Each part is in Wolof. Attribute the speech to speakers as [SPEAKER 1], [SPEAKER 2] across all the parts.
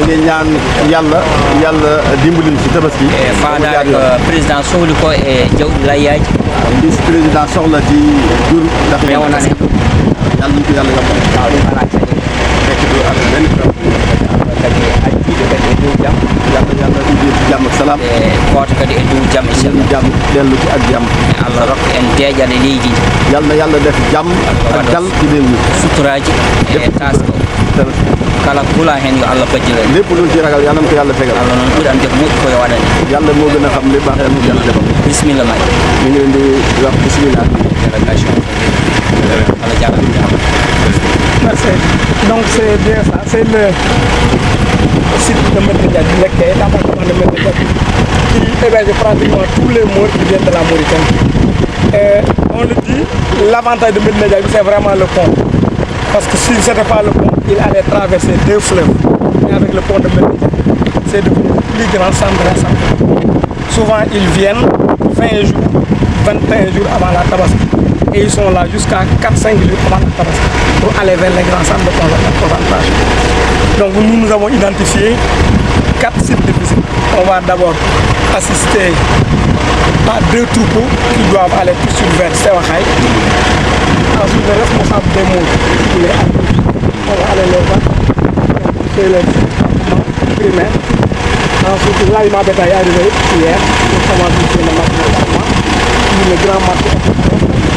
[SPEAKER 1] ngi ñaan yàlla dimbali ci tabaski
[SPEAKER 2] faadaare ko président sohli ko e jawɗi layyaji
[SPEAKER 1] ndi président sohla ci jur ndax
[SPEAKER 2] mewnane
[SPEAKER 1] yàlla ñu ko yàlla yombal
[SPEAKER 2] waaw ɗum ala caɗele
[SPEAKER 1] fekk du ak benn
[SPEAKER 2] kadi addiɗo kadi e dow jaam
[SPEAKER 1] yàlla indi ci jàmm ak salaam
[SPEAKER 2] e goto kadi e dow jaam inchallah
[SPEAKER 1] jàmm dellu ci ak jàmm
[SPEAKER 2] allah rokka en deeƴal e leydi
[SPEAKER 1] yàlla def jàmm ak dal ci réew mi
[SPEAKER 2] suturaji e tasko kala kula hen yo allah bajjila
[SPEAKER 1] lépp luñ ci ragal yàlla na ko yàlla fegal
[SPEAKER 2] allah noon ɓuuri ande ko moƴƴi koye waɗani
[SPEAKER 1] yàlla moo gën a xam li baax yàlla yàlla defal
[SPEAKER 2] bisimilla ma
[SPEAKER 1] ñu ngi leen di wax bismillah
[SPEAKER 2] délégation allah jarama
[SPEAKER 3] Merci. Donc c'est bien ça, c'est le site de Medina Diack, l'appartement de Medina Diack, qui héberge pratiquement tous les morts qui viennent de la Mauritanie. Et on le dit, l'avantage de Medina Diack, c'est vraiment le pont. Parce que si ce n'était pas le pont, il allait traverser 2 fleuves. Et avec le pont de Medina Diack, c'est devenu le plus grand centre de la santé. Souvent, ils viennent 20 jours, 21 jours avant la Tabaski. Et ils sont là jusqu'à 4-5 jours avant la Tabaski pour aller vers les grands centres de concentration. Donc nous avons identifié 4 sites de visite. On va d'abord assister à 2 troupeaux qui doivent aller tout de suite vers Sewakhaï. Ensuite, le responsable des mots, on va aller les voir, c'est le primaire. Ensuite, l'aliment bétail est arrivé hier, nous avons visité le matin, le grand marché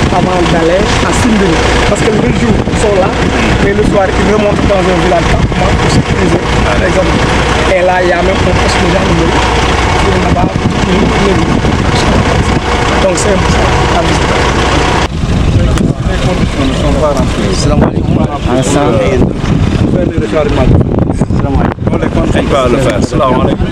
[SPEAKER 3] avant d'aller à Sindini. Parce que le jour, ils sont là, mais le soir, ils remontent dans un village campement pour sécuriser l'examen. Et là, il y a même un poste de gendarmerie qui est là-bas, donc c'est un peu ça, la visite. Les conditions ne sont pas remplies.
[SPEAKER 2] Salam alaikum.
[SPEAKER 3] On les contraint pas à le faire. Salam alaikum.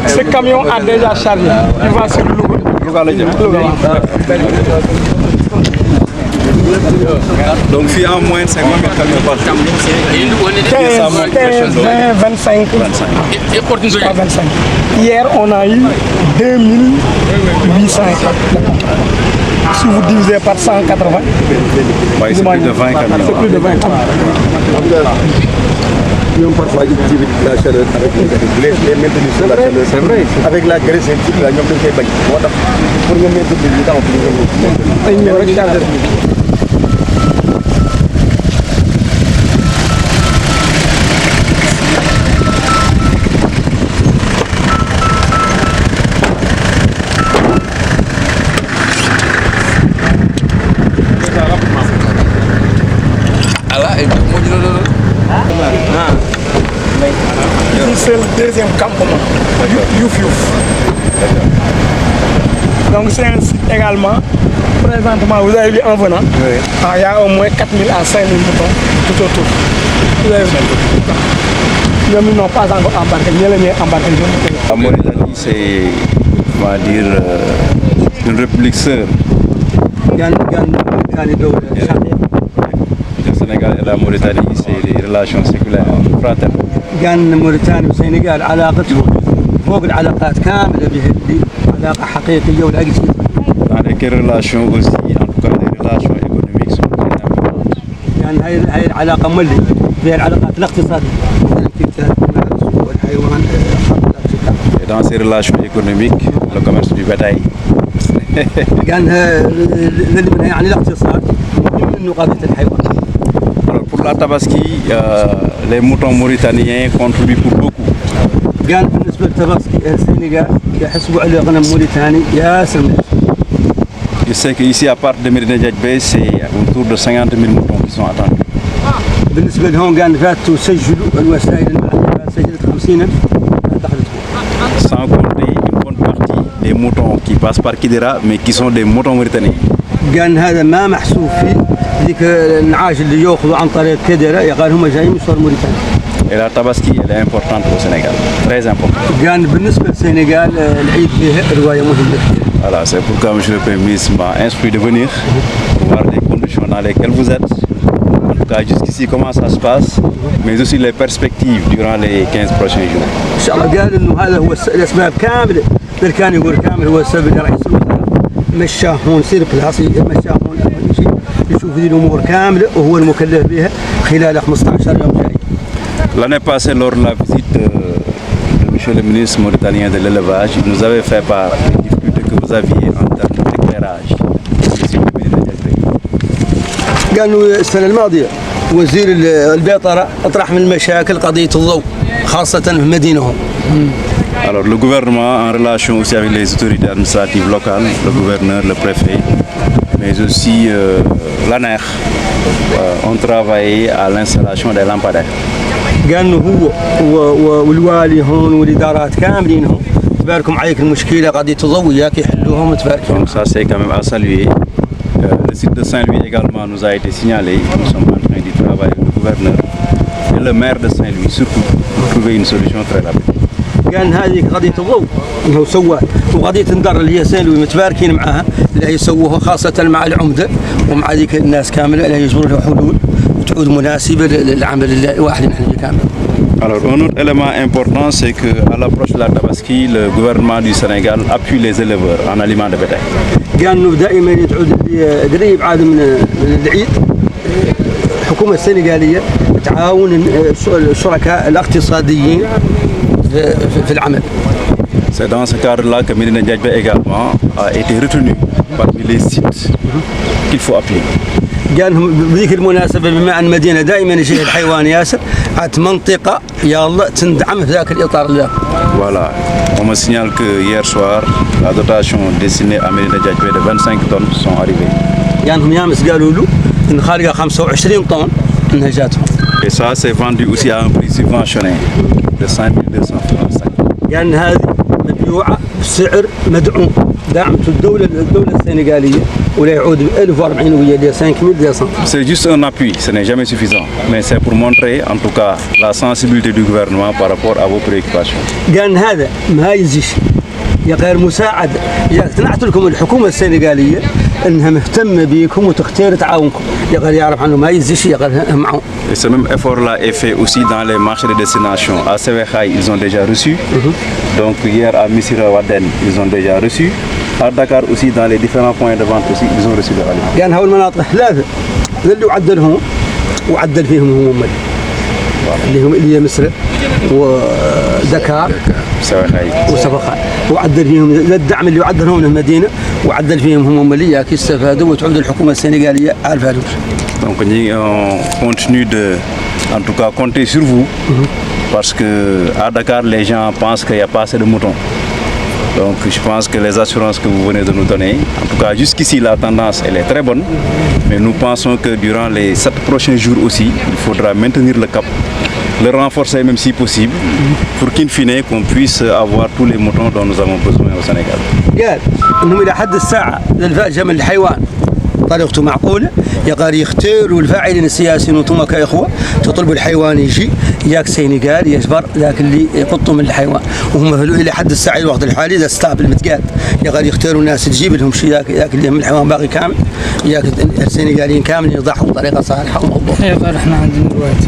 [SPEAKER 3] Ce camion a déjà chargé. Il va sur Louga. Donc, il y a moins de 50 000 camions par jour. 15, 20, 25. 25. Hier, on a eu 2800. Si vous divisez par 180,
[SPEAKER 4] c'est plus de 20 camions.
[SPEAKER 3] C'est plus de 20 camions.
[SPEAKER 1] Parfois, ils la chaleur avec les maintenir sur la chaleur. C'est vrai. Avec la graisse et tout, là, ils ont fait bain. Pour nous mettre des temps, ils ont rechargé.
[SPEAKER 3] C'est le deuxième campement, Youf Youf. Donc c'est un site également, présentement vous avez vu en venant, il y a au moins 4000 à 5000 moutons tout autour. Vous avez vu. Ils n'ont pas encore embarqué, ni les miens embarqués.
[SPEAKER 4] La Mauritanie, c'est, on va dire, une république sœur. Le Sénégal et la Mauritanie, c'est des relations séculaires fraternes.
[SPEAKER 5] كان موريتانيا والسنغال علاقتهم فوق العلاقات كامله بهذه علاقه حقيقيه ولا شيء.
[SPEAKER 4] Dans les relations aussi, en tout cas les relations économiques sont très importantes.
[SPEAKER 5] يعني هاي العلاقه ملي بين العلاقات الاقتصاديه والحيوان.
[SPEAKER 4] Et dans ces relations économiques, le commerce du bétail.
[SPEAKER 5] كان يعني الاقتصاد من قضيه الحيوان.
[SPEAKER 4] Alors pour la Tabaski, les moutons mauritaniens contribuent pour beaucoup.
[SPEAKER 5] كان بالنسبه للتباسكي السنغال يحسبوا على غنم موريتاني يا سمي.
[SPEAKER 4] Je sais qu'ici à part de Medina Diack, c'est autour de 50 000 moutons qui sont attendus.
[SPEAKER 5] بالنسبه لهم كان فاتوا سجلوا الوسائل المعنيه سجلت 50,000 دخلتهم.
[SPEAKER 4] Sans compter une bonne partie des moutons qui passent par Kidira, mais qui sont des moutons mauritaniens.
[SPEAKER 5] كان هذا ما محسوب فيه ذيك النعاج اللي ياخذوا عن طريق كدرة يقال هم جايين من صور موريتانيا.
[SPEAKER 4] Et la Tabaski, elle est importante au Sénégal, très importante.
[SPEAKER 5] كان بالنسبة للسنغال العيد فيه رواية مهمة كثير.
[SPEAKER 4] Voilà, c'est pourquoi M. le Premier ministre m'a instruit de venir pour voir les conditions dans lesquelles vous êtes, En tout cas, jusqu'ici, comment ça se passe, mais aussi les perspectives durant les 15 prochains jours.
[SPEAKER 5] ان شاء الله قال انه هذا هو الاسباب كامله اللي كان يقول كامل هو السبب اللي رئيس الوزراء مشاه هون سير بلاصي مشاه هون شيء يشوف ذي الامور كامله وهو المكلف بها خلال 15 يوم جاي.
[SPEAKER 4] L'année passée, lors de la visite de M. le ministre mauritanien de l'élevage, il nous avait fait part des difficultés que vous aviez en termes d'éclairage.
[SPEAKER 5] قال انه السنه الماضيه وزير البيطره اطرح من المشاكل قضيه الضوء خاصه في مدينهم.
[SPEAKER 4] Alors le gouvernement, en relation aussi avec les autorités administratives locales, le gouverneur, le préfet, mais aussi l'ANER, ont travaillé à l'installation des lampadaires.
[SPEAKER 5] قال انه هو والوالي هون والادارات كاملينهم تباركم عليك المشكله قضيه الضوء وياك يحلوهم وتباركم.
[SPEAKER 4] Donc ça c'est quand même à saluer. Le site de Saint-Louis également nous a été signalé. Nous sommes en train d'y travailler avec le gouverneur et le maire de Saint-Louis surtout pour trouver une solution très rapide.
[SPEAKER 5] كان هذه قضيه الضوء انه سواه وقضيه الندر اللي هي سين متباركين معها اللي هي سووها خاصه مع العمده ومع ذيك الناس كامله اللي يجبروا له حلول وتعود مناسبه للعمل الواحد نحن كامل.
[SPEAKER 4] Alors un autre élément important c'est qu'à l'approche de la Tabaski, le gouvernement du Sénégal appuie les éleveurs en aliments de bétail.
[SPEAKER 5] قال انه دائما تعود قريب عاد من العيد الحكومه السنغاليه تعاون الشركاء الاقتصاديين في العمل.
[SPEAKER 4] C'est dans ce cadre-là que Médina Ndiadjbé également a été retenu parmi les sites qu'il faut appuyer.
[SPEAKER 5] قال بذيك المناسبه بما ان المدينه دائما يجي الحيوان ياسر عاد منطقه يا الله تندعم في ذاك الاطار ذاك.
[SPEAKER 4] Voilà, on me signale que hier soir la dotation destinée à Médina Ndiadjbé de 25 tonnes sont arrivées.
[SPEAKER 5] يعني يامس قالوا له ان خارجه 25 طن انها جاتهم.
[SPEAKER 4] Et ça c'est vendu aussi à un prix subventionné de 5200 francs.
[SPEAKER 5] يعني هذه مبيوعه بسعر مدعوم دعمت الدوله السنغاليه ولا يعود ب 1040 ويا 5200.
[SPEAKER 4] C'est juste un appui, ce n'est jamais suffisant, mais c'est pour montrer en tout cas la sensibilité du gouvernement par rapport à vos préoccupations.
[SPEAKER 5] قال هذا ما ينزيش يا غير مساعده يا اقتنعت لكم الحكومه السنغاليه انها مهتمه بكم وتختار تعاونكم يا غير يعرف عنه ما ينزيش يا غير معهم.
[SPEAKER 4] Et ce même effort-là est fait aussi dans les marchés de destination. À Sévékhaï, ils ont déjà reçu. Donc hier à Missira Waden, ils ont déjà reçu. À Dakar aussi, dans les différents points de vente aussi, ils ont reçu leur aliment.
[SPEAKER 5] قال هاو المناطق ثلاثه اللي عدلهم وعدل فيهم هم اللي هي مصر ودكار وسفخاء وعدل فيهم الدعم اللي عدلهم من المدينه وعدل فيهم هم اللي يستفادوا وتعود الحكومه السنغاليه عارفه.
[SPEAKER 4] Donc on continue de, en tout cas, compter sur vous parce que à Dakar les gens pensent qu'il n'y a pas assez de moutons. Donc je pense que les assurances que vous venez de nous donner, en tout cas jusqu'ici la tendance elle est très bonne, mais nous pensons que durant les 7 prochains jours aussi, il faudra maintenir le cap, le renforcer même si possible, pour qu'in fine qu'on puisse avoir tous les moutons dont nous avons besoin au Sénégal.
[SPEAKER 5] قال انهم الى حد الساعه جمل الحيوان طريقته معقوله يا غير يختاروا الفاعلين السياسيين وانتم كاخوه تطلبوا الحيوان يجي ياك سينغال يجبر ذاك اللي يقطوا من الحيوان وهم الى حد الساعه الوقت الحالي ذا ستابل متقاد يا غير يختاروا الناس تجيب لهم شيء ذاك اللي من الحيوان باقي كامل ياك السينغاليين كامل يضحوا بطريقه صالحه وموضوعه.
[SPEAKER 3] يا غير احنا عندنا دلوقتي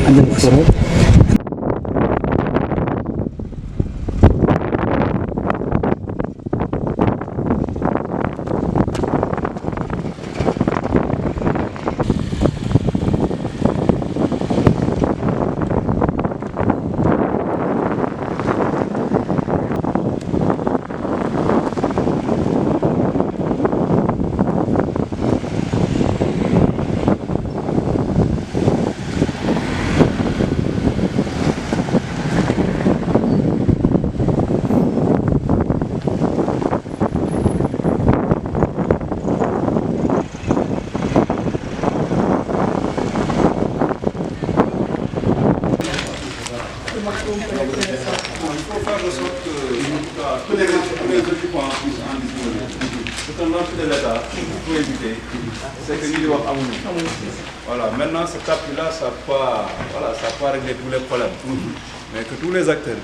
[SPEAKER 4] Voilà, maintenant ce tapis-là, ça n'a pas réglé tous les problèmes. Mais que tous les acteurs,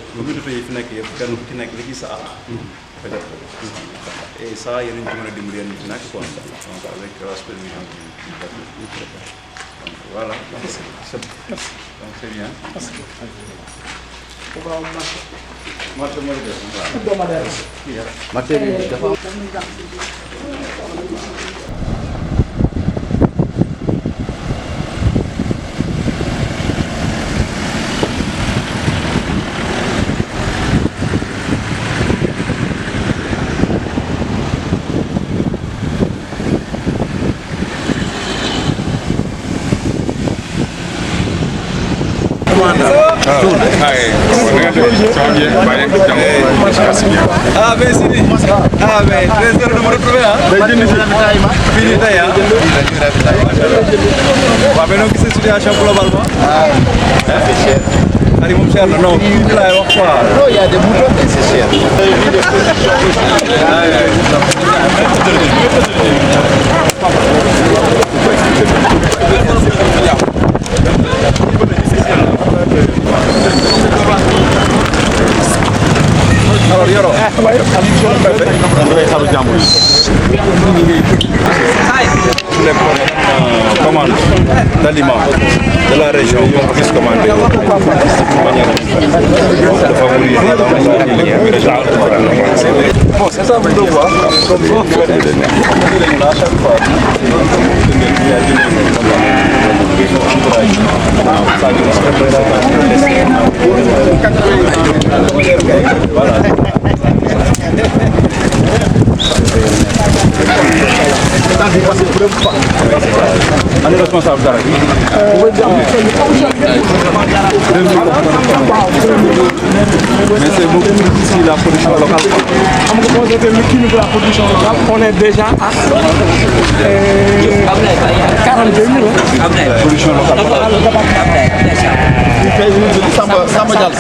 [SPEAKER 4] et ça, il y a une journée de donc avec la supervision du Voilà. Donc c'est bien. Ah mais Sidi. Ah mais très heureux de me retrouver hein. Fini tey hein. Waaw mais noo gisee situation globalement. C'est cher. Xar yi moom cher na non fii laay wax quoi.
[SPEAKER 1] Non, il y a des moutons, mais c'est cher.
[SPEAKER 4] Alors Yoro. Les commandes d'aliments de la région qu'on puisse commander de manière de favoriser la régionale. Bon, c'est ça le devoir. À chaque fois. Voilà. On est responsable dara. Mais c'est beaucoup ici la production locale.
[SPEAKER 3] La production locale, on est déjà à 42 000.
[SPEAKER 4] Production locale.
[SPEAKER 1] Samba Diallo.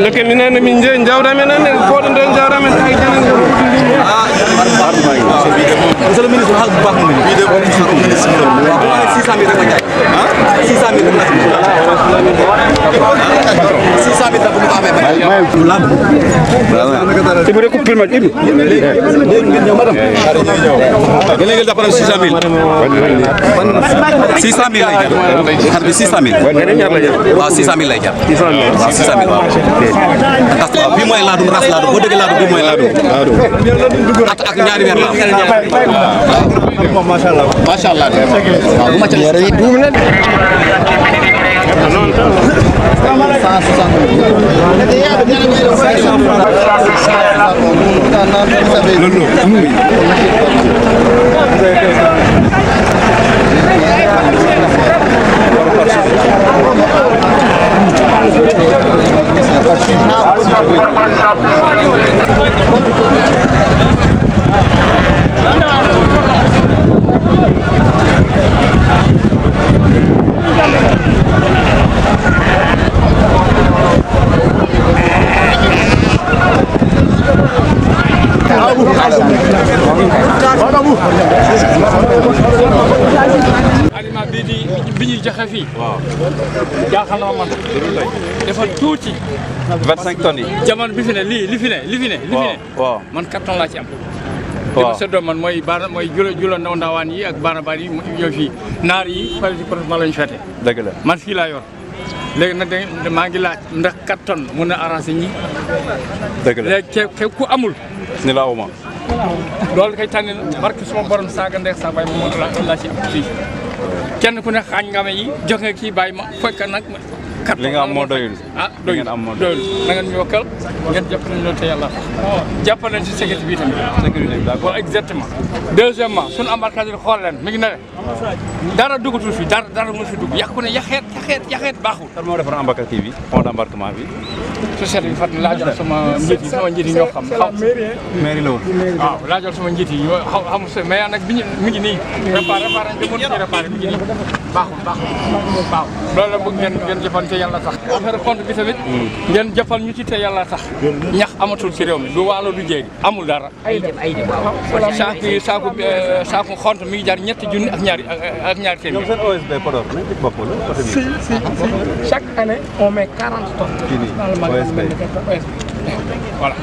[SPEAKER 3] Look at me, and I'm in Jawda, and I'm calling them Jawda, and
[SPEAKER 5] Monsieur le ministre waxal bu baax mu ngi nii. waaw 600 000 rek la jaay. 600 000 rek la si 600 000 dafa mu ko amee bay.
[SPEAKER 3] te bu dee coupé ma Ibi.
[SPEAKER 5] léegi ngeen ñëw madame.
[SPEAKER 4] Ngeen ngeen jàppale 600 000.
[SPEAKER 5] 600 000 lay jar. xar bi 600 000. waaw 600 000 lay jar. 600 000 waaw 600 000 waaw. parce que bii mooy laadum ras laadum boo déggee laadum bii mooy laadum. ak ñaari weer la.
[SPEAKER 1] Macha Allah.
[SPEAKER 5] macha allah. waaw bu ma ca leeral duum na.
[SPEAKER 3] aliment bii di bi ñuy joxe fii. waaw jaaxal na ma man. dafa tuuti.
[SPEAKER 4] 25 tonnes yi.
[SPEAKER 3] jamono bi fi ne li fi ne.
[SPEAKER 4] waaw
[SPEAKER 3] man carton laa ci am.
[SPEAKER 4] waaw
[SPEAKER 3] li ma seddoo man mooy julo ndawaan yi ak baana yi ñëw fii naar yi par exemple la ñu fete.
[SPEAKER 4] dëgg la
[SPEAKER 3] man fii laa yor léegi nag maa ngi laaj ndax 4 tonnes mun na arrangé ñi.
[SPEAKER 4] dëgg la
[SPEAKER 3] léegi ku amul.
[SPEAKER 4] ni la awma.
[SPEAKER 3] loolu kay tànn barke suma borom saaga ndeex saa bay moom laa ci am fii kenn ku ne xaañ nga ma yi jox nga kii bàyyi ma fekk nag carton
[SPEAKER 4] li nga am moo doyul.
[SPEAKER 3] doyul
[SPEAKER 4] li ngeen am moo
[SPEAKER 3] doyul na ngeen ñu yokkal ngeen jàppale ñu te yàlla tax jàppale leen si sécurité bi tamit
[SPEAKER 4] sécurité bi d'accord.
[SPEAKER 3] voilà exactement deuxièmement suñu embarcation bi xool leen mi ngi ne dara dugatul fi dara mënu fi dugg yàqu ne yaxeet baaxul
[SPEAKER 4] kan moo defar embarcation bi pont d'embarquement bi.
[SPEAKER 3] société bi fat laajal sama njiit yi ñoo xam
[SPEAKER 4] mairie la woon.
[SPEAKER 3] waaw laajal sama njiit yi ñoo xam sa mais nag bi ñu mi ngi nii réparé demoon ci réparé mi ngi nii baaxul loolu la bëgg ngeen jëfal te yàlla tax affaire compte bi tamit ngeen jëfal ñu ci te yàlla tax ñax amatul ci réew mi du waalo du jéegi amul dara saaku xont mi ngi jar ñetti junni ak ñaari téeméer.
[SPEAKER 4] ñoom seen OSB Podor nañ ci bopp la côté bi.
[SPEAKER 3] si chaque année on met 40 tonnes. dans le magasin
[SPEAKER 4] OSB.
[SPEAKER 3] Voilà.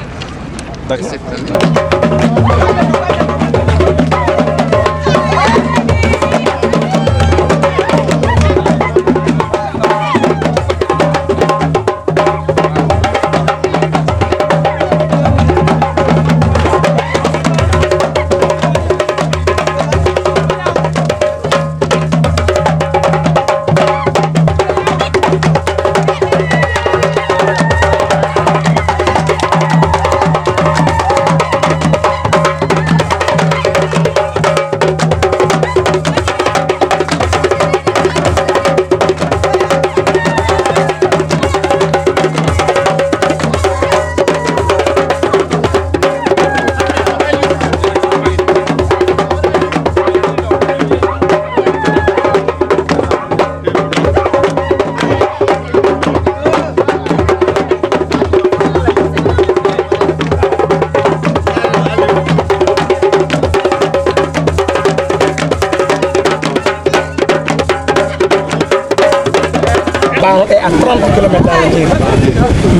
[SPEAKER 3] est à 30 km dans le Djeri.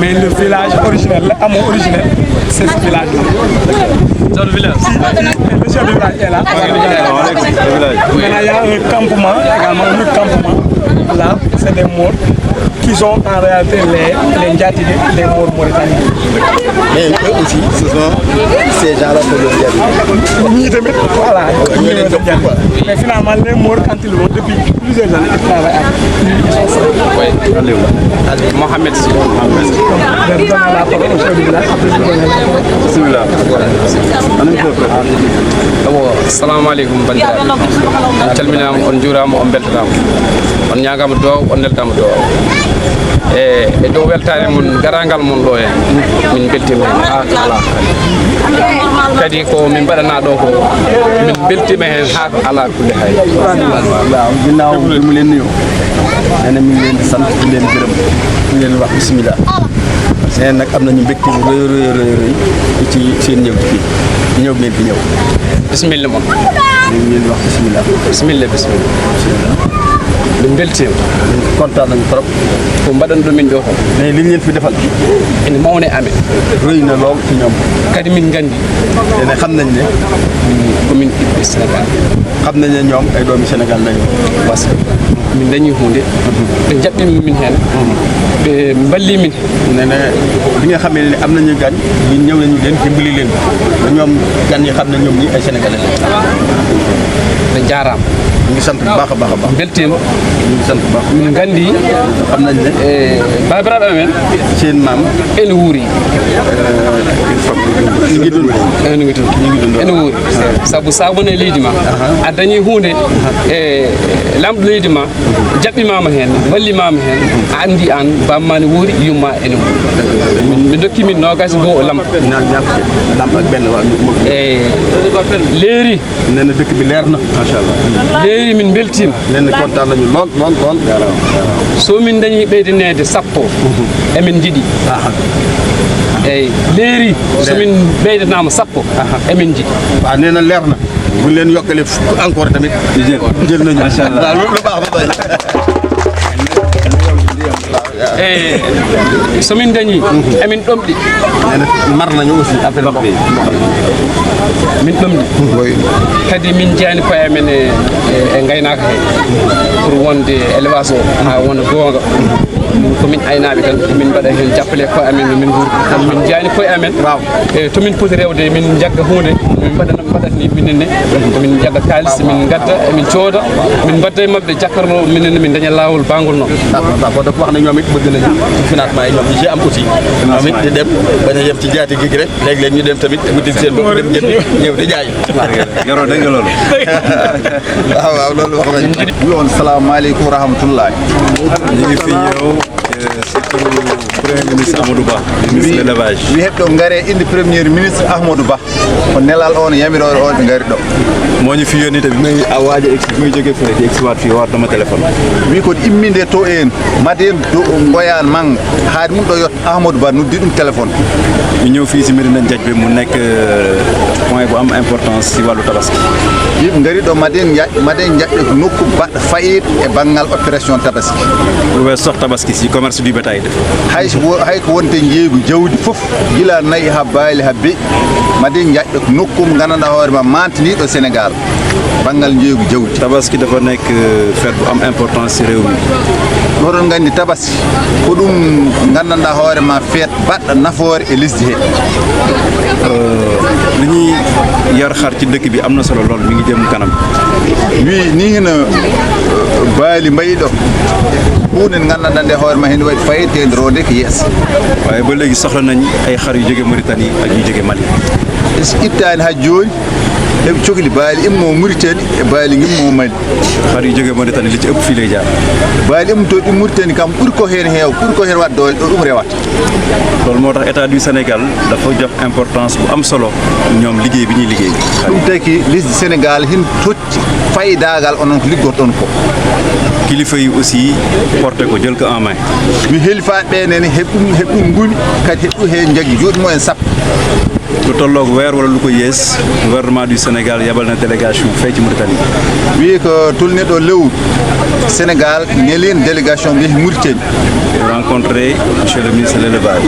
[SPEAKER 3] Mais le village originel, l'amour originel, c'est ce village-là.
[SPEAKER 2] Dans le village.
[SPEAKER 3] Le chef du village est là. Maintenant, il y a un campement, également un autre campement. Là, c'est des Maures qui sont en réalité les Ndiatigé, les Maures mauritaniens.
[SPEAKER 1] Mais eux aussi, ce sont ces gens-là pour le Ndiatigé.
[SPEAKER 3] Voilà. Mais finalement, les Maures, quand ils vont depuis plusieurs années, ils travaillent avec nous.
[SPEAKER 2] Oui. Mohamed Sy.
[SPEAKER 3] Je vais vous donner la parole au chef du village. Après, je vous donne la parole.
[SPEAKER 2] Assalamu alaikum bandiraɓe on calminama on juurama on beltanama on ñagama duwaw on neldama duwaw e dow weltare mon garagal mon ɗo hen min beltima hen ha ko ala kadi ko min mbaɗana ɗo ko min beltima hen ha ko ala kulle hay
[SPEAKER 1] waaw ginnaaw bi mu leen nuyoo nee na mi ngi leen di sant di leen gërëm di leen wax bisimilah nee nag am nañu mbégte bu rëy ci seen ñëw fii ñëw ngeen fi ñëw
[SPEAKER 2] bisimilla moon
[SPEAKER 1] ñu ngi leen di wax bisimilah
[SPEAKER 2] bisimilla min beltima
[SPEAKER 1] kontaan nañu trop
[SPEAKER 2] ko mbaɗan ɗo min ɗo ko
[SPEAKER 1] mais li ñu leen fi defal
[SPEAKER 2] ene mawne amen
[SPEAKER 1] rëy na lool ci ñoom
[SPEAKER 2] kadi min gandi
[SPEAKER 1] te ne xam nañ ne
[SPEAKER 2] komin ɓiɓɓe Sénégal
[SPEAKER 1] xam nañ ne ñoom ay doomi Sénégal lañu
[SPEAKER 2] parce que min dañi hunde ɓe jaɓɓimi min hen ɓe balli min
[SPEAKER 1] ne ne bi nga xamee ne am nañu gan ñun ñëw nañu leen dimbali leen ba ñoom gan yi xam ne ñoom ñi ay sénégalais la
[SPEAKER 2] ɓe jarama
[SPEAKER 1] ñu ngi sant bu baax a baax a baax
[SPEAKER 2] beltima
[SPEAKER 1] ñu ngi sant bu baax
[SPEAKER 2] min gandi
[SPEAKER 1] xam nañ ne
[SPEAKER 2] babiraɓe amen
[SPEAKER 1] seen maam
[SPEAKER 2] ene wuuri
[SPEAKER 1] ñu ngi dund
[SPEAKER 2] ene wuuri saabu sa woni e leydi ma a dañi hunde e lamɗo leydi ma jaɓɓimama hen wallimama hen a andi an bammane wuuri yumma ene wuuri mi dokki min nogas goo o lampa
[SPEAKER 1] lamp ak benn waa
[SPEAKER 2] e leeri
[SPEAKER 1] nee na dëkk bi leer na macha allah
[SPEAKER 2] leeri min beltima
[SPEAKER 1] nee na kontaan nañu lool lool
[SPEAKER 2] so min dañi ɓeydanede sappo emin jiiɗi eyyi leeri somin ɓeydanama sappo emin jiiɗi
[SPEAKER 1] waaw nee na leer na bu leen yokkale encore tamit jël nañu macha allah waaw lu baax ba doy
[SPEAKER 2] e somin dañi emin ɗomɗi
[SPEAKER 1] mar nañu aussi affaire ndox bi
[SPEAKER 2] min ɗomɗi kadi min jani koye amen e gaynaka he pour wonde élevage o ha wona gonga komin aynaɓe tan min mbaɗa hen jappale koye amen min guur min jani koye amen e tomin poti rewde min jagga hunde min mbaɗatni minenne min jagga kalis min gadda min cooda min mbadda e mabɓe jakkarno minenne min daña lawol bangol noon
[SPEAKER 1] d'accord dafa wax ne ñoom it bëgg nañu financement yi ñoom ñi ci am aussi ñoom it di dem bañ a yem ci jaati gi rek léeg-léeg ñu dem tamit wutil seen bopp dem jënd ñëw di jaay
[SPEAKER 4] Yoro dégg nga loolu
[SPEAKER 1] waaw loolu wax nañu
[SPEAKER 6] yoon salaamaaleykum wa rahmatullahi
[SPEAKER 4] ñu ngi fi ñëw surtout premier ministre Amadou Ba ministre de l'élevage
[SPEAKER 6] wi heɓɗo ngare inde premier ministre Ahmadou Ba ko nelal on yamirore on ɓe ngari ɗo
[SPEAKER 4] moo ñu fi yónni tamit muy waaja ex muy jóge fële di exwaat fii war dama téléphone
[SPEAKER 6] wi ko imminde to en maden goyan mang haade mum ɗo yot Ahmadou Ba noddi ɗum téléphone
[SPEAKER 4] ñu ñëw fii si Médina Ndiadj mu nekk point bu am importance si wàllu tabaski
[SPEAKER 6] yimɓe ngari ɗo maden jaɓɓe ko nokku baɗɗo fayid e banggal opération tabaski
[SPEAKER 4] lu wees sox tabaski si commerce du bétail
[SPEAKER 6] hay ko wonte jeeygu jawdi fof gila nayyi ha baali ha beƴƴi maden jaɓɓe ko nokkum gandanɗa hoore ma mantiniɗo Sénégal banggal jeeygu jawdi
[SPEAKER 4] tabaski dafa nekk fête bu am importance si réew mi
[SPEAKER 6] oɗon gandi tabaski ko ɗum gandanɗa hoore ma feet baɗɗo nafoore e lesdi he
[SPEAKER 4] li ñuy yar xar ci dëkk bi am na solo lool mi ngi jëm kanam
[SPEAKER 6] wi ni hina baali mbayi ɗo hunde gandanɗa nde hoore ma hen waɗi fayitede ronde ko yeeso
[SPEAKER 4] waaye ba léegi soxla nañ ay xar yu jóge Mauritanie ak yu jóge Mali
[SPEAKER 6] ittani ha joni heɓe cohli baali immo Mauritanie e baali immo Mali
[SPEAKER 4] xar yu jóge Mauritanie li ci ëpp fii lay jaar
[SPEAKER 6] baali immo to ɗum Mauritanie kam ɓuuri ko hen heew ɓuuri ko hen wadde doole ɗo ɗum rewata
[SPEAKER 4] loolu moo tax état du Sénégal dafa jox importance bu am solo ñoom liggéey bi ñuy liggéey
[SPEAKER 6] ɗum taki lesdi Sénégal hin totti fayidagal onon ko liggorɗon ko
[SPEAKER 4] kilifa yi aussi porté ko jël ko en main
[SPEAKER 6] mi helifaɓe ɓenene heɓ ɗum ngumi kadi heɓ ɗum he jaggi joɗi mumen sappo
[SPEAKER 4] lu tolloog weer wala lu ko yées gouvernement du Sénégal yabal na délégation fee ci Mauritanie
[SPEAKER 6] wi ko tolni ɗo lewru Sénégal nelin délégation ɓe Mauritanie
[SPEAKER 4] rencontré monsieur le ministre de l'élevage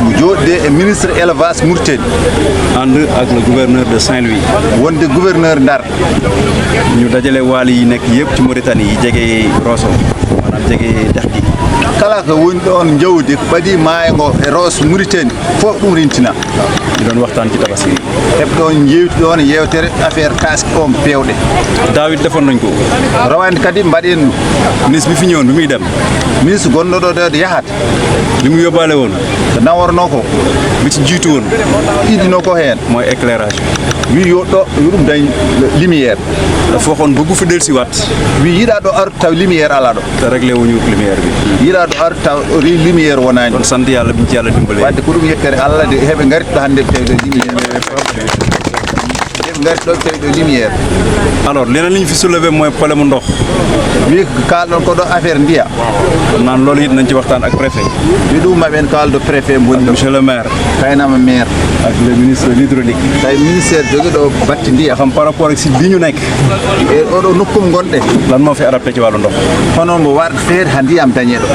[SPEAKER 6] mo joɗde e ministre élevage Mauritanie
[SPEAKER 4] ànd ak le gouverneur de Saint-Louis
[SPEAKER 6] wonde gouverneur Ndar
[SPEAKER 4] ñu dajale waali yi nekk yëpp ci Mauritanie yi jege Rosso maanaam jege dex gi
[SPEAKER 6] kala ko woni ɗon jawdi ko ɓaɗi maayo ngo e Rosso Mauritanie fof ɗum rentina
[SPEAKER 4] ñu doon waxtaan ci tabaski
[SPEAKER 6] heɓ ɗon jewti ɗon yewtere affaire taski on pewɗe
[SPEAKER 4] daawit defoon nañ ko
[SPEAKER 6] rawande kadi mbaɗen ɗum
[SPEAKER 4] ministre bi fi ñëwoon bi muy dem
[SPEAKER 6] ministre gonɗo ɗo ɗo yahata
[SPEAKER 4] li mu yóbbaale woon
[SPEAKER 6] ko naworno ko
[SPEAKER 4] bi ci jiitu woon
[SPEAKER 6] ɗiɗino ko hen
[SPEAKER 4] mooy éclairage
[SPEAKER 6] wi yo ɗo yo ɗum dañ lumiére
[SPEAKER 4] dafa waxoon bëggu fi dellusi waat
[SPEAKER 6] wi yiɗa ɗo artu taw lumiére ala ɗo
[SPEAKER 4] te réglé wuñu lumière bi
[SPEAKER 6] yiɗa ɗo artu taw lumiére wonani
[SPEAKER 4] kon sant yàlla biñ ci yàlla dimbalee
[SPEAKER 6] wadde ko ɗum yekkere Allah de heɓe garit ɗo hannde tawde lumiére heɓe garit ɗo tawde lumiére
[SPEAKER 4] alors leneen li ñu fi soulevé mooy problème ndox
[SPEAKER 6] wi kalɗon ko ɗo affaire ndiya
[SPEAKER 4] naan loolu it nañ ci waxtaan ak préfet
[SPEAKER 6] wi ɗum maɓen kaldo préfet mboni ɗo
[SPEAKER 4] monsieur le maire
[SPEAKER 6] kaynama maire
[SPEAKER 4] ak le ministre de l'hydraulique
[SPEAKER 6] tawi ministére jogi ɗo batte ndiya
[SPEAKER 4] xam par rapport ak si bi ñu nekk
[SPEAKER 6] e oɗo nokkum gonɗe
[SPEAKER 4] lan moo fi adapté ci wàllu ndox
[SPEAKER 6] hono mbo warɗo feere ha ndiyam dañe ɗo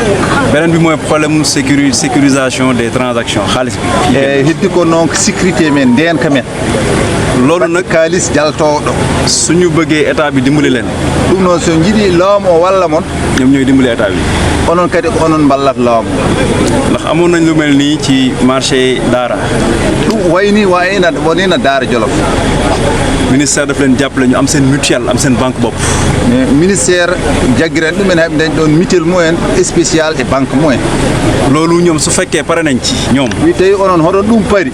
[SPEAKER 4] beneen bi mooy problème sécurisation des transactions xaalis bi
[SPEAKER 6] e heddi ko noon ko sécurité men ndenka men
[SPEAKER 4] loolu nag
[SPEAKER 6] kalis jaltowo ɗo
[SPEAKER 4] suñu bëggee état bi dimbali leen
[SPEAKER 6] ɗum noon so jiiɗi lawm o walla mon
[SPEAKER 4] ñoom ñooy dimbali état bi
[SPEAKER 6] onon kadi ko onon ballat lawm
[SPEAKER 4] ndax amoon nañ lu mel nii ci marché Daara
[SPEAKER 6] ɗum wayni wonina Daara Jolof
[SPEAKER 4] ministère daf leen jàppale ñu am seen mutuelle am seen banque bopp
[SPEAKER 6] mais ministère jaggiren ɗumen heɓe dañ ɗon mutuelle mumen spécial e banque mumen
[SPEAKER 4] loolu ñoom su fekkee pare nañ ci ñoom
[SPEAKER 6] wi tawi onon hoɗon ɗum pari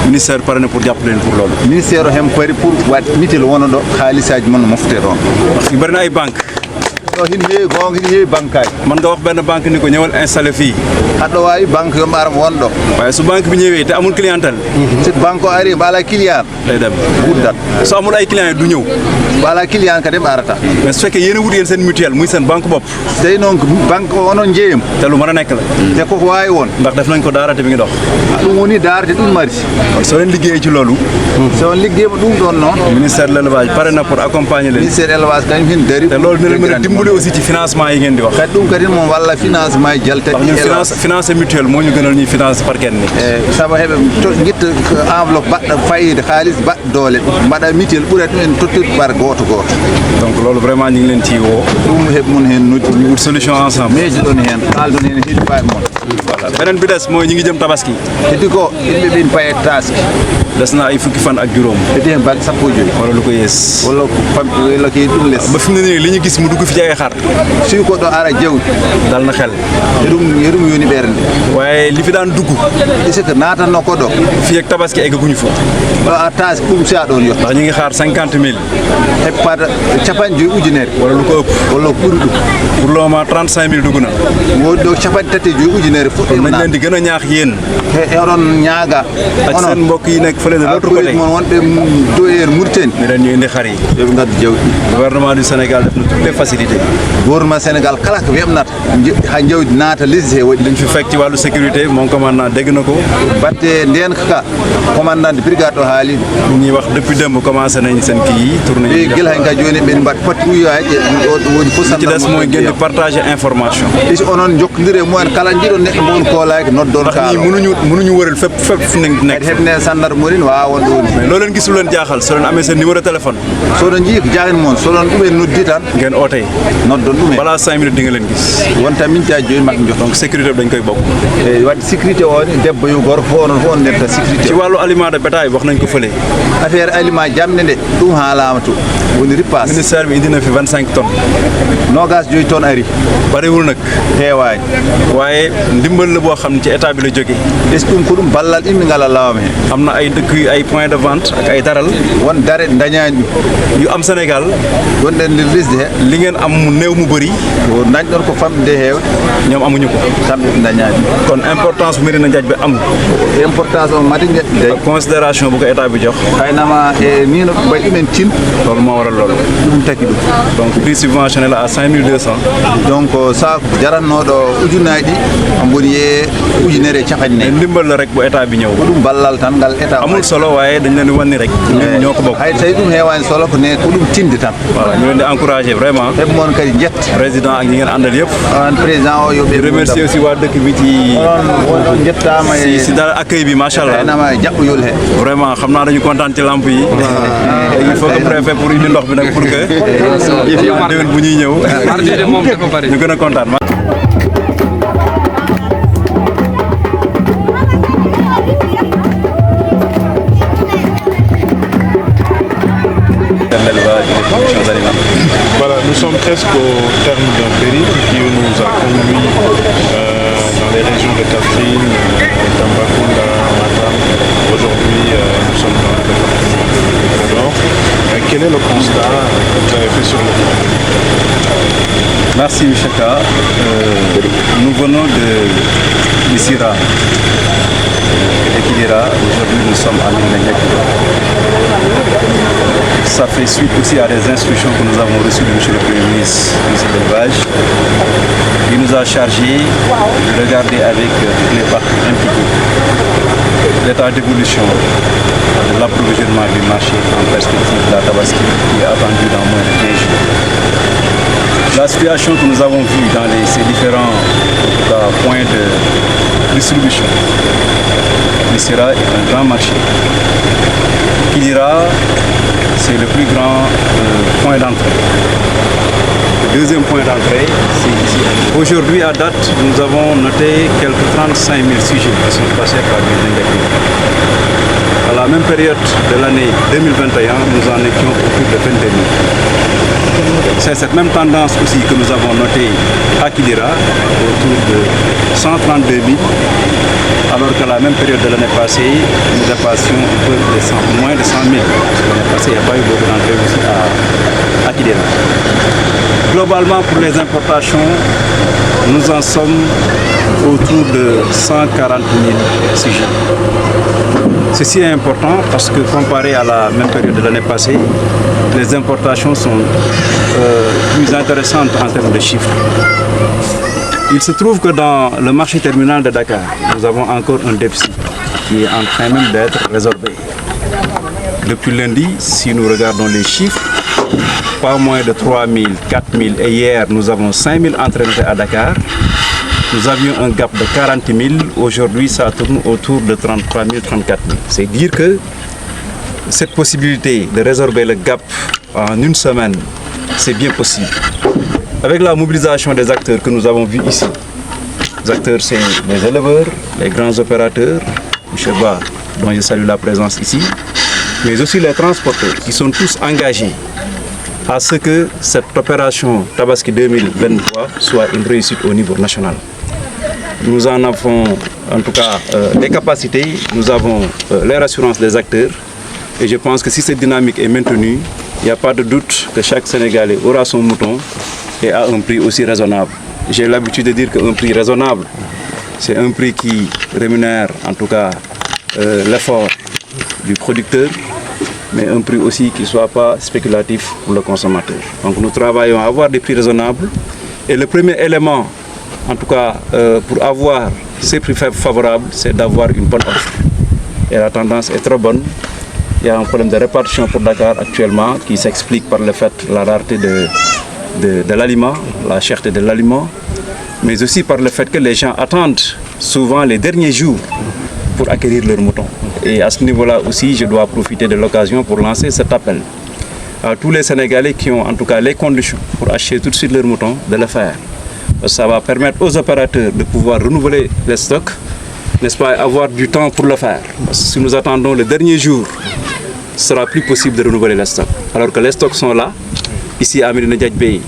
[SPEAKER 4] ministère pare na pour jàppale leen pour loolu
[SPEAKER 6] ministère o hen pari pour wadde mutuelle wona ɗo haalisaji mon no mofte ɗon
[SPEAKER 4] parce que bari na ay banque
[SPEAKER 6] ɗo hin heewi gonga hin heewi banque aji
[SPEAKER 4] man nga wax benn banque ni ko ñëwal installé fii
[SPEAKER 6] haɗo wawi banque yo mbaara wonɗo
[SPEAKER 4] waaye su banque bi ñëwee te amul clientèle
[SPEAKER 6] si banque o ari mbo ala client
[SPEAKER 4] day dem
[SPEAKER 6] guddat
[SPEAKER 4] su amul ay client du ñëw
[SPEAKER 6] mbo ala client kadi mbaarata
[SPEAKER 4] mais su fekkee yéen a wut yéen seen mutuelle muy seen banque bopp
[SPEAKER 6] tawi noon ko banque o onon jeeyam
[SPEAKER 4] te lu mën a nekk la
[SPEAKER 6] te koko wawi won
[SPEAKER 4] ndax def nañ ko Daara te mi ngi dox
[SPEAKER 6] ɗum woni daarde ɗum mari
[SPEAKER 4] kon soo leen liggéeyee ci loolu
[SPEAKER 6] so on ligguima ɗum ɗon noon
[SPEAKER 4] ministère de l'élevage pare na pour accompagner leen
[SPEAKER 6] ministére élevage kañum hen dari
[SPEAKER 4] te loolu dina leen mën a dimbali dimbali aussi ci financement yi ngeen di wax.
[SPEAKER 6] kadi ɗum kadi mon walla financement e jaltati
[SPEAKER 4] finance mutuelle moo ñu gënal ñuy finance par kenn nit.
[SPEAKER 6] sabu heɓe guitta enveloppe baɗɗa fayide haalis baɗɗa doole mbaɗa mutuelle ɓuurata ɗumen tottirde par goto goto.
[SPEAKER 4] donc loolu vraiment ñu ngi leen ciy woo.
[SPEAKER 6] ɗum heɓe mun hen noddi
[SPEAKER 4] ñu wut solution ensemble.
[SPEAKER 6] meeji ɗon hen kaaldon hen heddi fawi moon.
[SPEAKER 4] voilà beneen bi des mooy ñu ngi jëm tabaski.
[SPEAKER 6] heddi ko yimɓe ɓen paye taske.
[SPEAKER 4] des na ay fukki fan ak juróom.
[SPEAKER 6] heddi hen balɗe sappo e joyyi.
[SPEAKER 4] wala lu ko yees.
[SPEAKER 6] walla ko famɗi walla ko yeeɗi ɗum less.
[SPEAKER 4] ba fi mu ne nii li ñu gis mu dugg fi ci ay xar.
[SPEAKER 6] suwi ko ɗo ara jawdi.
[SPEAKER 4] dal na xel.
[SPEAKER 6] yeɗum yoni ɓernde.
[SPEAKER 4] waaye li fi daan dugg.
[SPEAKER 6] est-ce que natanno ko ɗo.
[SPEAKER 4] fii ak tabaski eggaguñu fa.
[SPEAKER 6] ɗo a taske ɗum siya ɗon yotto.
[SPEAKER 4] ndax ñu ngi xaar 50 000.
[SPEAKER 6] heɓata capanɗe joyyi ujunere.
[SPEAKER 4] wala lu ko ëpp.
[SPEAKER 6] walla ko ɓuuri ɗum.
[SPEAKER 4] pour le moment 35 000 dugg na.
[SPEAKER 6] woodi ɗo capanɗe tati e joyyi ujunere fof.
[SPEAKER 4] nañ leen di gën a ñaax yéen.
[SPEAKER 6] oɗon ñaaga.
[SPEAKER 4] ak seen mbokk yi nekk fële de l'autre côté.
[SPEAKER 6] mon wonɓe doyer Mauritanie.
[SPEAKER 4] ñu leen ñu indi xar yi.
[SPEAKER 6] yoɓe gaddu jawdi.
[SPEAKER 4] gouvernement du Sénégal def na toutes les facilités.
[SPEAKER 6] gouvernement Sénégal kala ko weɓnata ha jawdi naata lesdi he waɗi.
[SPEAKER 4] liñ fi fekk ci wàllu sécurité mon commandant dégg na ko.
[SPEAKER 6] batte nden ka commandant de brigade o haali
[SPEAKER 4] ñu ñuy wax depuis démb commencé nañ seen kii yi tourné
[SPEAKER 6] yi guila hen ka joni ɓen mbaɗ poti uyaji ɗo woni fof
[SPEAKER 4] ci des mooy ngeen di partager information.
[SPEAKER 6] isi onon jokkodire mumen kala jiiɗo neɗɗo mo woni koolaki noddon
[SPEAKER 4] ndax ñii mënuñu wëral fépp fu nekk.
[SPEAKER 6] heɓne sandar morin wawa won ɗo woni
[SPEAKER 4] mais loo leen gisul leen jaaxal soo leen amee seen numéro téléphone.
[SPEAKER 6] soɗon jii ko jaahen moon soɗon ɗumen noddi tan
[SPEAKER 4] ngeen oote.
[SPEAKER 6] noddon ɗumen
[SPEAKER 4] balaa 5 minutes di nga leen gis.
[SPEAKER 6] wonta mintaji joni maɓe jot
[SPEAKER 4] donc sécurité bi dañ koy bokk.
[SPEAKER 6] e wadde sécurité o ni debbo yo gorko fof onon fof on ndenta sécurité
[SPEAKER 4] ci wàllu aliment de bétail wax nañ ko fële.
[SPEAKER 6] affaire aliment jamde nde ɗum haalama to woni ripas
[SPEAKER 4] ministère bi indi na fi 25 tonnes.
[SPEAKER 6] nogas joyi tonnes ari
[SPEAKER 4] bariwul nag.
[SPEAKER 6] heewani
[SPEAKER 4] waaye ndimbal la boo xam ne ci état bi la jógee.
[SPEAKER 6] est ce que ɗum ko ɗum ballal immi ngala lawama hen
[SPEAKER 4] am na ay dëkk ay point de vente ak ay daral.
[SPEAKER 6] won dare dañani ɗum
[SPEAKER 4] yu am Sénégal.
[SPEAKER 6] gonɗen nder lesdi he
[SPEAKER 4] li ngeen am mu néew mu bëri.
[SPEAKER 6] ko dañɗon ko famɗe nde heewde
[SPEAKER 4] ñoom amuñu ko.
[SPEAKER 6] kamɓe ɓe dañani
[SPEAKER 4] kon importance bu Médina Ndiadj bi am.
[SPEAKER 6] importance o madi dey
[SPEAKER 4] considération bu ko état bi jox.
[SPEAKER 6] haynama e ni no ɓay ɗumen tin
[SPEAKER 4] loolu moo waral loolu.
[SPEAKER 6] ɗum taki ɗum
[SPEAKER 4] donc prix subventionné la à 5200.
[SPEAKER 6] donc sac jarannoɗo ujunaji ɗi mboni e ujunere e capanɗe
[SPEAKER 4] mais
[SPEAKER 6] nayyi
[SPEAKER 4] ndimbal la rek bu état bi ñëw.
[SPEAKER 6] ko ɗum ballal tan ngal état
[SPEAKER 4] amul solo waaye dañ leen di wan ni rek. ñun ñoo ko bokk.
[SPEAKER 6] hay tawi ɗum hewani solo ko ne ko ɗum tinde tan
[SPEAKER 4] voilà ñu leen di encouragé vraiment.
[SPEAKER 6] heɓe moon kadi jetta
[SPEAKER 4] président ak ñi ngeen àndal yëpp.
[SPEAKER 6] on président o yoɓe
[SPEAKER 4] di remercier aussi waa dëkk bi ci.
[SPEAKER 6] on jettama
[SPEAKER 4] si daal accueil bi macha allah.
[SPEAKER 6] haynama jaɓɓoyol he
[SPEAKER 4] vraiment xam naa dañu kontaan ci lampe yi. il faut que préfet pour indi ndox bi nag pour que. yëf yi déwén bu ñuy ñëw. ñu gën a kontaan.
[SPEAKER 7] Voilà, nous sommes presque au terme d'un périple qui nous a conduit dans les régions de Kaffrine, Tambacounda, Matam. Aujourd'hui, nous sommes dans le département du Nord. Quel est le constat que vous avez fait sur le terrain?
[SPEAKER 4] Merci Michaka. Nous venons de Missira et Kidira. Aujourd'hui, nous sommes à Médina Ndiadj. Ça fait suite aussi à des instructions que nous avons reçues de M. le Premier ministre de l'élevage. Il nous a chargé de regarder avec toutes les parties impliquées l'état d'évolution de l'approvisionnement du marché en perspective de la Tabaski qui est attendu dans moins de 15 jours. La situation que nous avons vue dans ces différents points de distribution. Missira est un grand marché. Kidira, c'est le plus grand point d'entrée. Le deuxième point d'entrée, c'est ici. Aujourd'hui, à date, nous avons noté quelques 35 000 sujets qui sont passés par les individus. À la même période de l'année 2021, nous en étions autour de 22 000. C'est cette même tendance aussi que nous avons notée à Kidira, autour de 132 000, alors qu'à la même période de l'année passée, nous dépassions un peu moins de 100 000. L'année passée, il n'y a pas eu beaucoup d'entrées aussi à Kidira. Globalement, pour les importations, nous en sommes autour de 140 000 sujets. Ceci est important parce que comparé à la même période de l'année passée, les importations sont plus intéressantes en termes de chiffres. Il se trouve que dans le marché terminal de Dakar, nous avons encore un déficit qui est en train même d'être résorbé. Depuis lundi, si nous regardons les chiffres, pas moins de 3 000, 4 000 et hier nous avons 5 000 entraîneurs à Dakar. Nous avions un gap de 40 000, aujourd'hui ça tourne autour de 33 000, 34 000. C'est dire que cette possibilité de résorber le gap en une semaine, c'est bien possible. Avec la mobilisation des acteurs que nous avons vus ici, les acteurs c'est les éleveurs, les grands opérateurs, M. Ba, dont je salue la présence ici, mais aussi les transporteurs qui sont tous engagés à ce que cette opération Tabaski 2023 soit une réussite au niveau national. Nous en avons en tout cas les capacités, nous avons les rassurances des acteurs et je pense que si cette dynamique est maintenue, il n'y a pas de doute que chaque Sénégalais aura son mouton et à un prix aussi raisonnable. J'ai l'habitude de dire qu'un prix raisonnable, c'est un prix qui rémunère en tout cas l'effort du producteur, mais un prix aussi qui ne soit pas spéculatif pour le consommateur. Donc nous travaillons à avoir des prix raisonnables et le premier élément, en tout cas pour avoir ces prix favorables, c'est d'avoir une bonne offre. Et la tendance est très bonne. Il y a un problème de répartition pour Dakar actuellement qui s'explique par le fait de la rareté de l'aliment, la cherté de l'aliment, mais aussi par le fait que les gens attendent souvent les derniers jours pour acquérir leurs moutons. Et à ce niveau-là aussi, je dois profiter de l'occasion pour lancer cet appel à tous les Sénégalais qui ont en tout cas les conditions pour acheter tout de suite leurs moutons, de le faire. Ça va permettre aux opérateurs de pouvoir renouveler les stocks, n'est-ce pas, et avoir du temps pour le faire. Parce que si nous attendons le dernier jour, ce sera plus possible de renouveler les stocks. Alors que les stocks sont là. Ici à Médina Diagbé,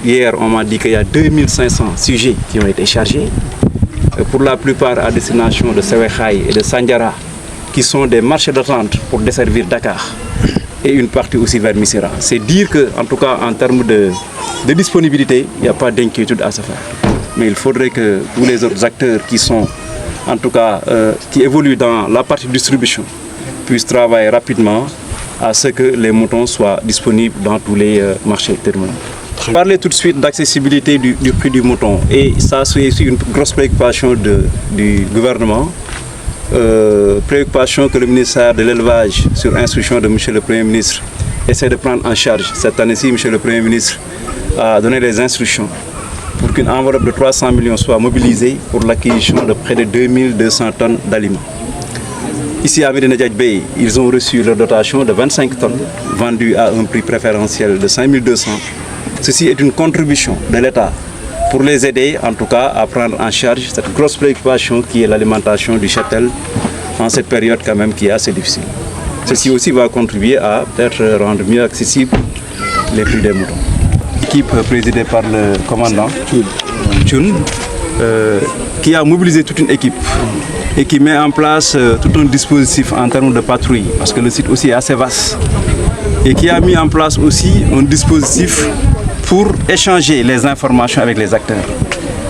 [SPEAKER 4] hier on m'a dit qu'il y a 2500 sujets qui ont été chargés. Pour la plupart à destination de Sewekhaï et de Sandiara, qui sont des marchés d'attente pour desservir Dakar. Et une partie aussi vers Missira. C'est dire qu'en tout cas en termes de disponibilité, il n'y a pas d'inquiétude à se faire. Mais il faudrait que tous les autres acteurs qui sont, en tout cas, qui évoluent dans la partie distribution, puissent travailler rapidement à ce que les moutons soient disponibles dans tous les marchés terminaux. Parler tout de suite d'accessibilité du prix du mouton, et ça c'est aussi une grosse préoccupation du gouvernement, préoccupation que le ministère de l'élevage, sur instruction de M. le Premier ministre, essaie de prendre en charge. Cette année-ci, M. le Premier ministre a donné les instructions pour qu'une enveloppe de 300 millions soit mobilisée pour l'acquisition de près de 2200 tonnes d'aliments. Ici à Médina Diagbé, ils ont reçu leur dotation de 25 tonnes, vendues à un prix préférentiel de 5200. Ceci est une contribution de l'État pour les aider en tout cas à prendre en charge cette grosse préoccupation qui est l'alimentation du cheptel en cette période quand même qui est assez difficile. Ceci aussi va contribuer à peut-être rendre mieux accessibles les prix des moutons. L'équipe présidée par le commandant Tchoun, qui a mobilisé toute une équipe et qui met en place tout un dispositif en termes de patrouille, parce que le site aussi est assez vaste, et qui a mis en place aussi un dispositif pour échanger les informations avec les acteurs.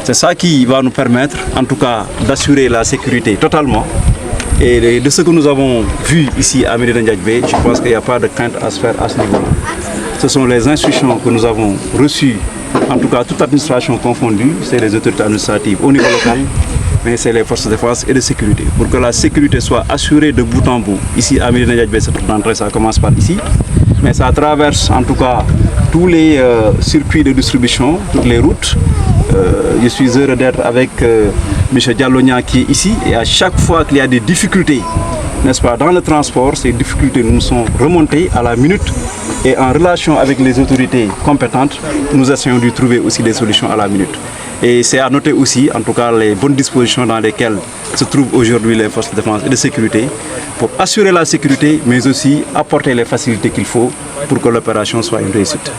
[SPEAKER 4] C'est ça qui va nous permettre en tout cas d'assurer la sécurité totalement. Et de ce que nous avons vu ici à Médina Diagbé, je pense qu'il n'y a pas de crainte à se faire à ce niveau-là. Ce sont les instructions que nous avons reçues, en tout cas toute administration confondue, c'est les autorités administratives au niveau local, mais c'est les forces de défense et de sécurité. Pour que la sécurité soit assurée de bout en bout. Ici à Médina Diagbé, cette entrée, ça commence par ici, mais ça traverse en tout cas tous les circuits de distribution, toutes les routes. Je suis heureux d'être avec M. Dialogna qui est ici, et à chaque fois qu'il y a des difficultés, n'est-ce pas, dans le transport, ces difficultés nous sont remontées à la minute, et en relation avec les autorités compétentes, nous essayons de trouver aussi des solutions à la minute. Et c'est à noter aussi, en tout cas, les bonnes dispositions dans lesquelles se trouvent aujourd'hui les forces de défense et de sécurité pour assurer la sécurité, mais aussi apporter les facilités qu'il faut pour que l'opération soit une réussite.